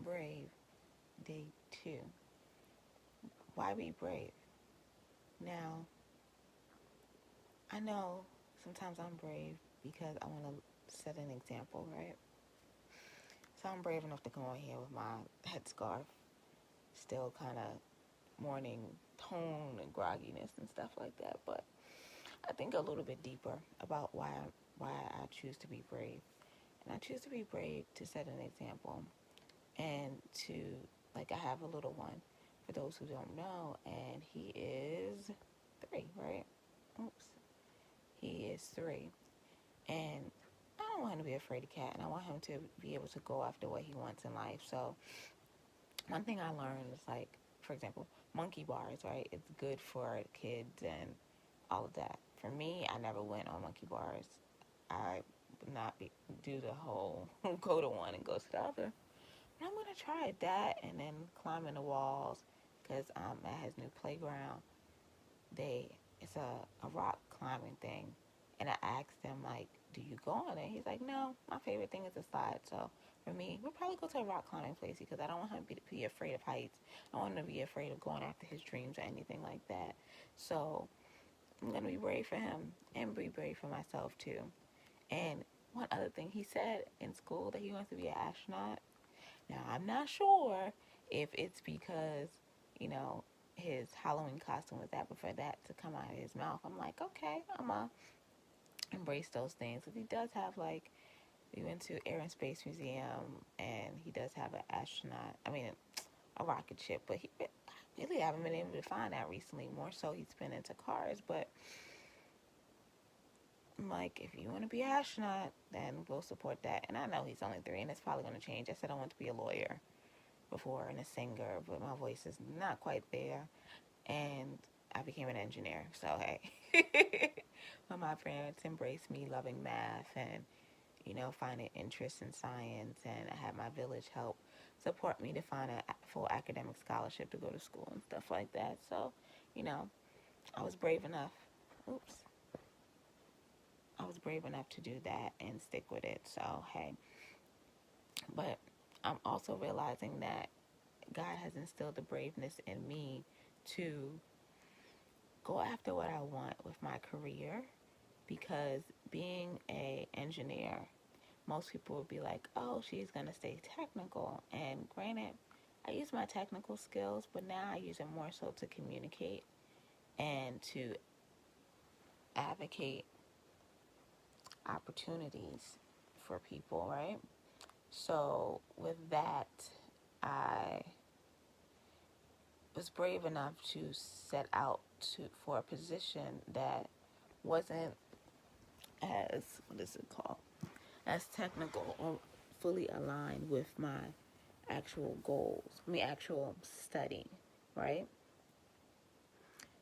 Brave, day 2. Why be brave? Now, I know sometimes I'm brave because I want to set an example, right? So I'm brave enough to come on here with my headscarf, still kind of morning tone and grogginess and stuff like that. But I think a little bit deeper about why I choose to be brave. And I choose to be brave to set an example and to, like, I have a little one, for those who don't know, and he is 3, right? Oops. He is 3. And I don't want him to be afraid of cat, and I want him to be able to go after what he wants in life. So one thing I learned is, like, for example, monkey bars, right? It's good for kids and all of that. For me, I never went on monkey bars. I would not do the whole go to one and go to the other. I'm gonna try that and then climbing the walls because at his new playground, it's a rock climbing thing, and I asked him, like, do you go on it? He's like, no, my favorite thing is the slide. So for me, we'll probably go to a rock climbing place because I don't want him to be afraid of heights. I don't want him to be afraid of going after his dreams or anything like that. So I'm gonna be brave for him and be brave for myself too. And one other thing, he said in school that he wants to be an astronaut. Now, I'm not sure if it's because, you know, his Halloween costume was that, but for that to come out of his mouth, I'm like, okay, I'm going to embrace those things. Because he does have, like, we went to Air and Space Museum, and he does have an astronaut, a rocket ship, but I really haven't been able to find that recently. More so, he's been into cars, but I'm like, if you want to be an astronaut, then we'll support that. And I know he's only 3, and it's probably going to change. I said I want to be a lawyer before and a singer, but my voice is not quite there. And I became an engineer. So, hey. When my parents embraced me loving math and, finding interest in science, and I had my village help support me to find a full academic scholarship to go to school and stuff like that. So, you know, I was brave enough. Oops. I was brave enough to do that and stick with it. So, hey. But I'm also realizing that God has instilled the braveness in me to go after what I want with my career, because being a engineer, most people would be like, oh, she's going to stay technical. And granted, I use my technical skills, but now I use it more so to communicate and to advocate opportunities for people, right? So with that, I was brave enough to set out for a position that wasn't as, what is it called, as technical or fully aligned with my actual goals, actual study, right?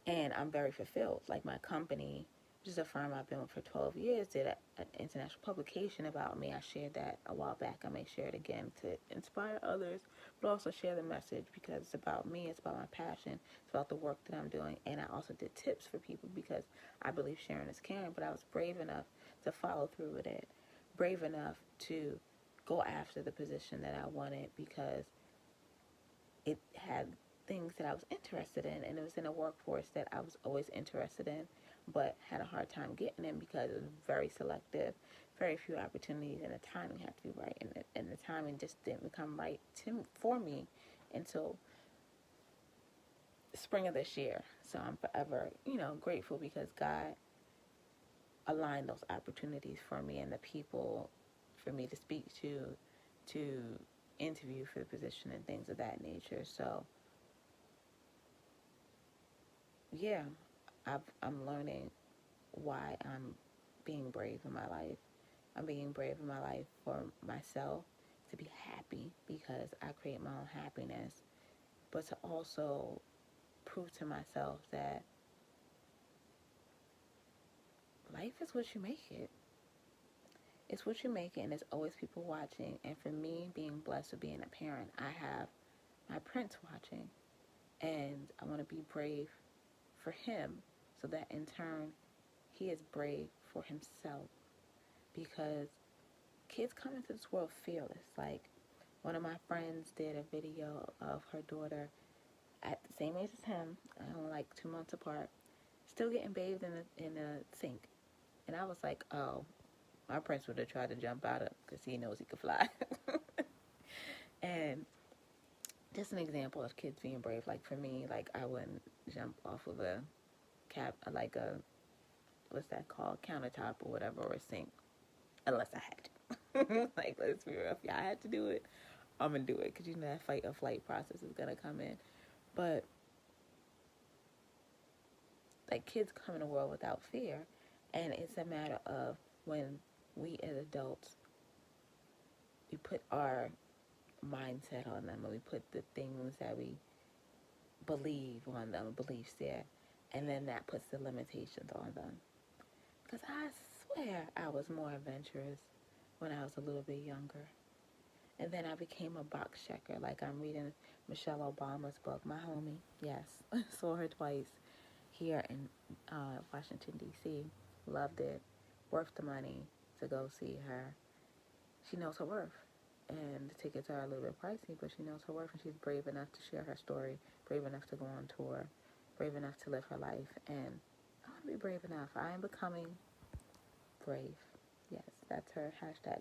And I'm very fulfilled. Like, my company, which is a firm I've been with for 12 years, did an international publication about me. I shared that a while back. I may share it again to inspire others, but also share the message because it's about me, it's about my passion, it's about the work that I'm doing. And I also did tips for people because I believe sharing is caring, but I was brave enough to follow through with it, brave enough to go after the position that I wanted because it had things that I was interested in, and it was in a workforce that I was always interested in, but had a hard time getting in because it was very selective, very few opportunities, and the timing had to be right, and the timing just didn't become right for me until spring of this year. So I'm forever, grateful because God aligned those opportunities for me and the people for me to speak to interview for the position and things of that nature. So yeah, I'm learning why I'm being brave in my life. I'm being brave in my life for myself, to be happy because I create my own happiness, but to also prove to myself that life is what you make it. It's what you make it, and there's always people watching. And for me, being blessed with being a parent, I have my prince watching, and I want to be brave for him so that in turn he is brave for himself, because kids come into this world fearless. Like, One of my friends did a video of her daughter at the same age as him, only like 2 months apart, still getting bathed in a sink. And I was like, oh, my prince would have tried to jump out of because he knows he could fly. And just an example of kids being brave. Like for me, like I wouldn't jump off of a like a, what's that called, countertop or whatever, or a sink, unless I had to. Like, let's be real. If y'all had to do it, I'm gonna do it because you know that fight or flight process is gonna come in. But like kids come in the world without fear, and it's a matter of when we as adults we put our mindset on them, and we put the things that we believe on them, beliefs there, and then that puts the limitations on them. Because I swear I was more adventurous when I was a little bit younger. And then I became a box checker. Like I'm reading Michelle Obama's book, my homie. Yes, saw her twice here in Washington, D.C. Loved it. Worth the money to go see her. She knows her worth. And the tickets are a little bit pricey, but she knows her worth, and she's brave enough to share her story, brave enough to go on tour, brave enough to live her life. And I want to be brave enough. I am becoming brave. Yes, that's her hashtag.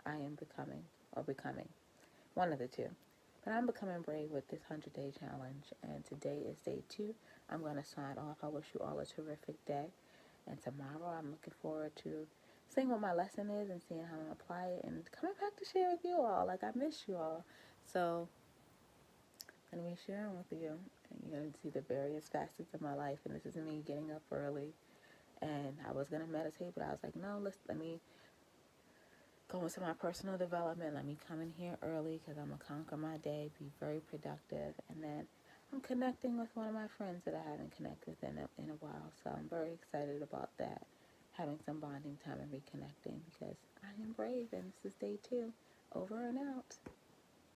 I am becoming, or becoming. One of the two. But I'm becoming brave with this 100-day challenge, and today is day 2. I'm going to sign off. I wish you all a terrific day. And tomorrow I'm looking forward to seeing what my lesson is and seeing how I'm going to apply it and coming back to share with you all. Like, I miss you all. So, I'm going to be sharing with you. And you're going to see the various facets of my life. And this is me getting up early. And I was going to meditate, but I was like, no, let me go into my personal development. Let me come in here early because I'm going to conquer my day, be very productive. And then I'm connecting with one of my friends that I haven't connected with in a while. So I'm very excited about that, having some bonding time and reconnecting because I am brave and this is day 2. Over and out.